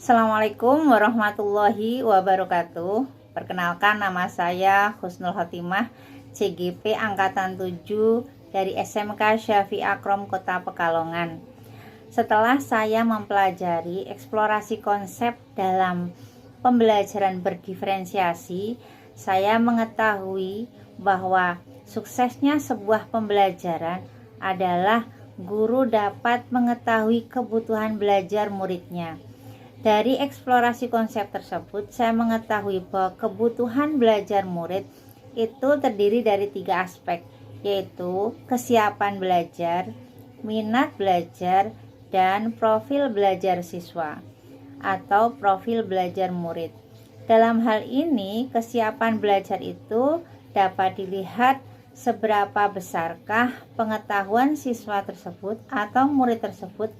Assalamualaikum warahmatullahi wabarakatuh. Perkenalkan, nama saya Husnul Khotimah, CGP Angkatan 7 dari SMK Syafi'i Akrom Kota Pekalongan. Setelah saya mempelajari eksplorasi konsep dalam pembelajaran berdiferensiasi, saya mengetahui bahwa suksesnya sebuah pembelajaran adalah guru dapat mengetahui kebutuhan belajar muridnya. Dari eksplorasi konsep tersebut, saya mengetahui bahwa kebutuhan belajar murid itu terdiri dari 3 aspek, yaitu kesiapan belajar, minat belajar, dan profil belajar siswa atau profil belajar murid. Dalam hal ini, kesiapan belajar itu dapat dilihat seberapa besarkah pengetahuan siswa tersebut atau murid tersebut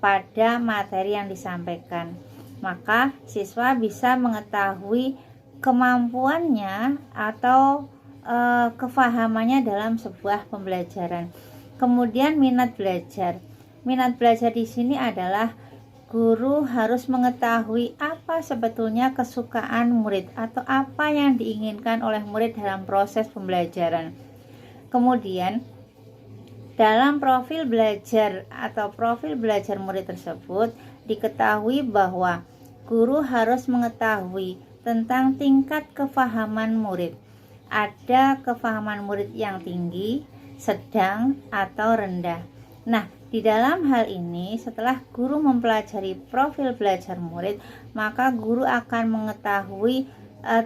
pada materi yang disampaikan. Maka siswa bisa mengetahui kemampuannya atau kefahamannya dalam sebuah pembelajaran. Kemudian minat belajar. Minat belajar di sini adalah guru harus mengetahui apa sebetulnya kesukaan murid atau apa yang diinginkan oleh murid dalam proses pembelajaran. Kemudian dalam profil belajar atau profil belajar murid tersebut diketahui bahwa guru harus mengetahui tentang tingkat kefahaman murid. Ada kefahaman murid yang tinggi, sedang, atau rendah. Nah, di dalam hal ini setelah guru mempelajari profil belajar murid, maka guru akan mengetahui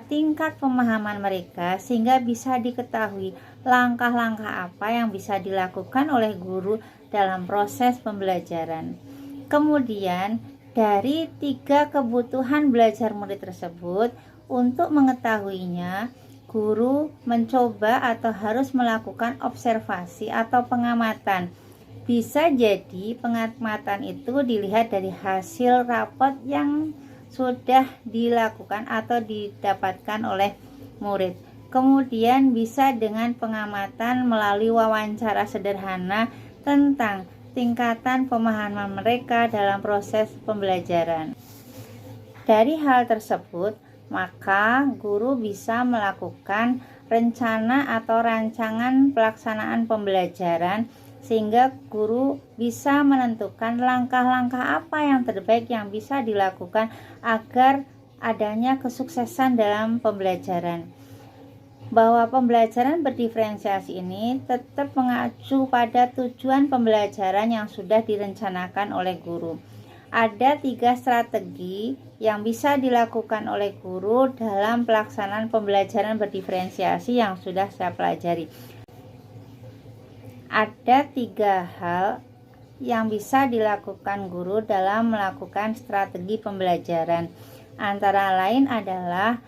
tingkat pemahaman mereka sehingga bisa diketahui langkah-langkah apa yang bisa dilakukan oleh guru dalam proses pembelajaran. Kemudian dari 3 kebutuhan belajar murid tersebut, untuk mengetahuinya guru mencoba atau harus melakukan observasi atau pengamatan. Bisa jadi pengamatan itu dilihat dari hasil rapot yang sudah dilakukan atau didapatkan oleh murid. Kemudian bisa dengan pengamatan melalui wawancara sederhana tentang tingkatan pemahaman mereka dalam proses pembelajaran. Dari hal tersebut, maka guru bisa melakukan rencana atau rancangan pelaksanaan pembelajaran sehingga guru bisa menentukan langkah-langkah apa yang terbaik yang bisa dilakukan agar adanya kesuksesan dalam pembelajaran. Bahwa pembelajaran berdiferensiasi ini tetap mengacu pada tujuan pembelajaran yang sudah direncanakan oleh guru. Ada 3 strategi yang bisa dilakukan oleh guru dalam pelaksanaan pembelajaran berdiferensiasi yang sudah saya pelajari. Ada 3 hal yang bisa dilakukan guru dalam melakukan strategi pembelajaran. Antara lain adalah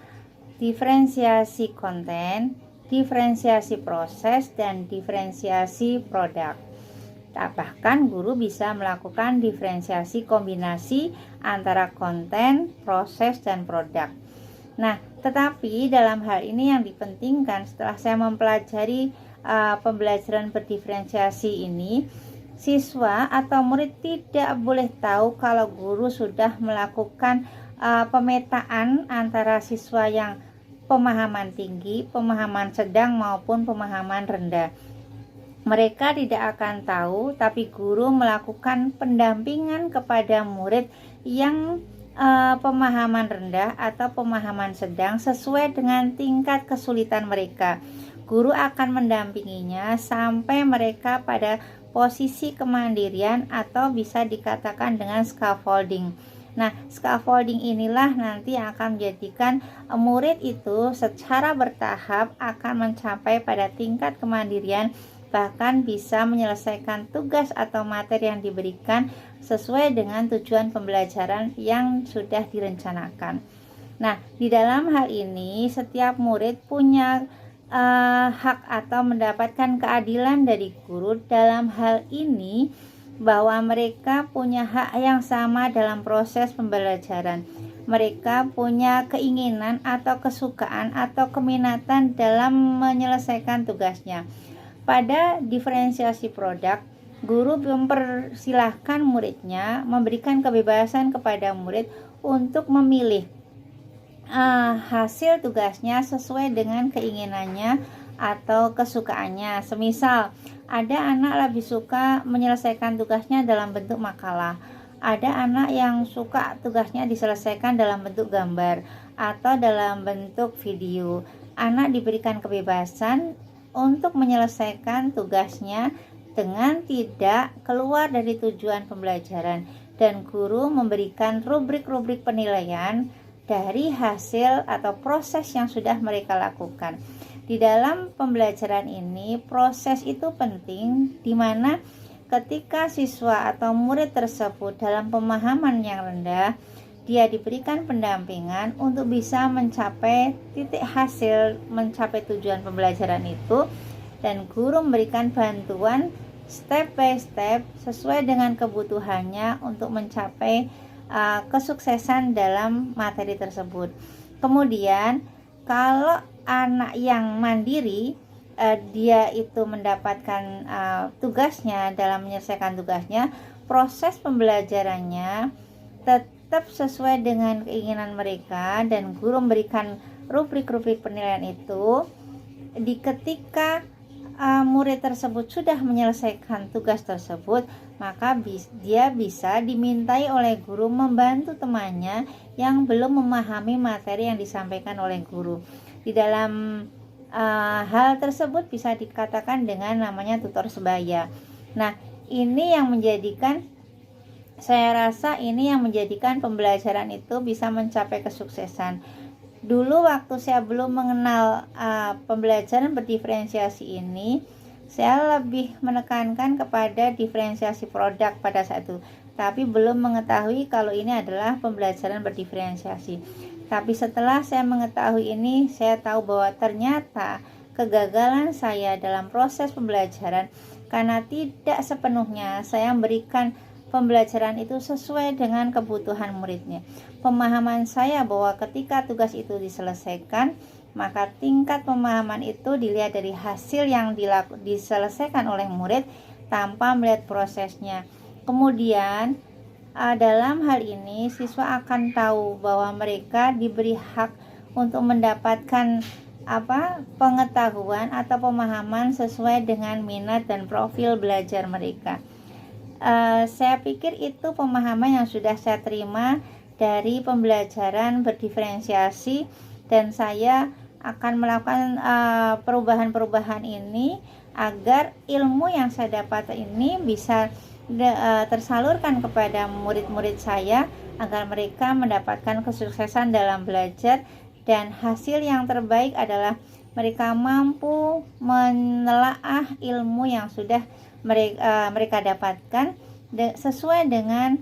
diferensiasi konten, diferensiasi proses, dan diferensiasi produk. Bahkan guru bisa melakukan diferensiasi kombinasi antara konten, proses, dan produk. Nah, tetapi dalam hal ini yang dipentingkan setelah saya mempelajari pembelajaran berdiferensiasi ini, siswa atau murid tidak boleh tahu kalau guru sudah melakukan pemetaan antara siswa yang pemahaman tinggi, pemahaman sedang maupun pemahaman rendah. Mereka tidak akan tahu, tapi guru melakukan pendampingan kepada murid yang pemahaman rendah atau pemahaman sedang sesuai dengan tingkat kesulitan mereka. Guru akan mendampinginya sampai mereka pada posisi kemandirian atau bisa dikatakan dengan scaffolding. Nah, scaffolding inilah nanti yang akan menjadikan murid itu secara bertahap akan mencapai pada tingkat kemandirian, bahkan bisa menyelesaikan tugas atau materi yang diberikan sesuai dengan tujuan pembelajaran yang sudah direncanakan. Nah, di dalam hal ini setiap murid punya hak atau mendapatkan keadilan dari guru dalam hal ini, bahwa mereka punya hak yang sama dalam proses pembelajaran. Mereka punya keinginan atau kesukaan atau keminatan dalam menyelesaikan tugasnya. Pada diferensiasi produk, guru mempersilahkan muridnya, memberikan kebebasan kepada murid untuk memilih hasil tugasnya sesuai dengan keinginannya atau kesukaannya. Semisal ada anak lebih suka menyelesaikan tugasnya dalam bentuk makalah, ada anak yang suka tugasnya diselesaikan dalam bentuk gambar atau dalam bentuk video. Anak diberikan kebebasan untuk menyelesaikan tugasnya dengan tidak keluar dari tujuan pembelajaran, dan guru memberikan rubrik-rubrik penilaian dari hasil atau proses yang sudah mereka lakukan. Di dalam pembelajaran ini, proses itu penting, di mana ketika siswa atau murid tersebut dalam pemahaman yang rendah, dia diberikan pendampingan untuk bisa mencapai titik hasil, mencapai tujuan pembelajaran itu, dan guru memberikan bantuan step by step sesuai dengan kebutuhannya untuk mencapai kesuksesan dalam materi tersebut. Kemudian kalau anak yang mandiri, dia itu mendapatkan tugasnya, dalam menyelesaikan tugasnya, proses pembelajarannya tetap sesuai dengan keinginan mereka, dan guru memberikan rubrik-rubrik penilaian itu. Di ketika murid tersebut sudah menyelesaikan tugas tersebut, maka dia bisa dimintai oleh guru membantu temannya yang belum memahami materi yang disampaikan oleh guru. Di dalam hal tersebut bisa dikatakan dengan namanya tutor sebaya. Nah, ini yang menjadikan, saya rasa ini yang menjadikan pembelajaran itu bisa mencapai kesuksesan. Dulu waktu saya belum mengenal pembelajaran berdiferensiasi ini, saya lebih menekankan kepada diferensiasi produk pada saat itu, tapi belum mengetahui kalau ini adalah pembelajaran berdiferensiasi. Tapi setelah saya mengetahui ini, saya tahu bahwa ternyata kegagalan saya dalam proses pembelajaran karena tidak sepenuhnya saya memberikan pembelajaran itu sesuai dengan kebutuhan muridnya. Pemahaman saya bahwa ketika tugas itu diselesaikan, maka tingkat pemahaman itu dilihat dari hasil yang diselesaikan oleh murid tanpa melihat prosesnya. Kemudian dalam hal ini siswa akan tahu bahwa mereka diberi hak untuk mendapatkan pengetahuan atau pemahaman sesuai dengan minat dan profil belajar mereka. Saya pikir itu pemahaman yang sudah saya terima dari pembelajaran berdiferensiasi, dan saya akan melakukan perubahan-perubahan ini agar ilmu yang saya dapat ini bisa tersalurkan kepada murid-murid saya, agar mereka mendapatkan kesuksesan dalam belajar, dan hasil yang terbaik adalah mereka mampu menelaah ilmu yang sudah mereka dapatkan sesuai dengan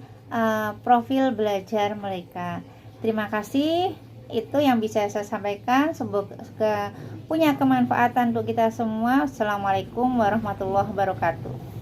profil belajar mereka. Terima kasih, itu yang bisa saya sampaikan. Semoga punya kemanfaatan untuk kita semua. Assalamualaikum warahmatullahi wabarakatuh.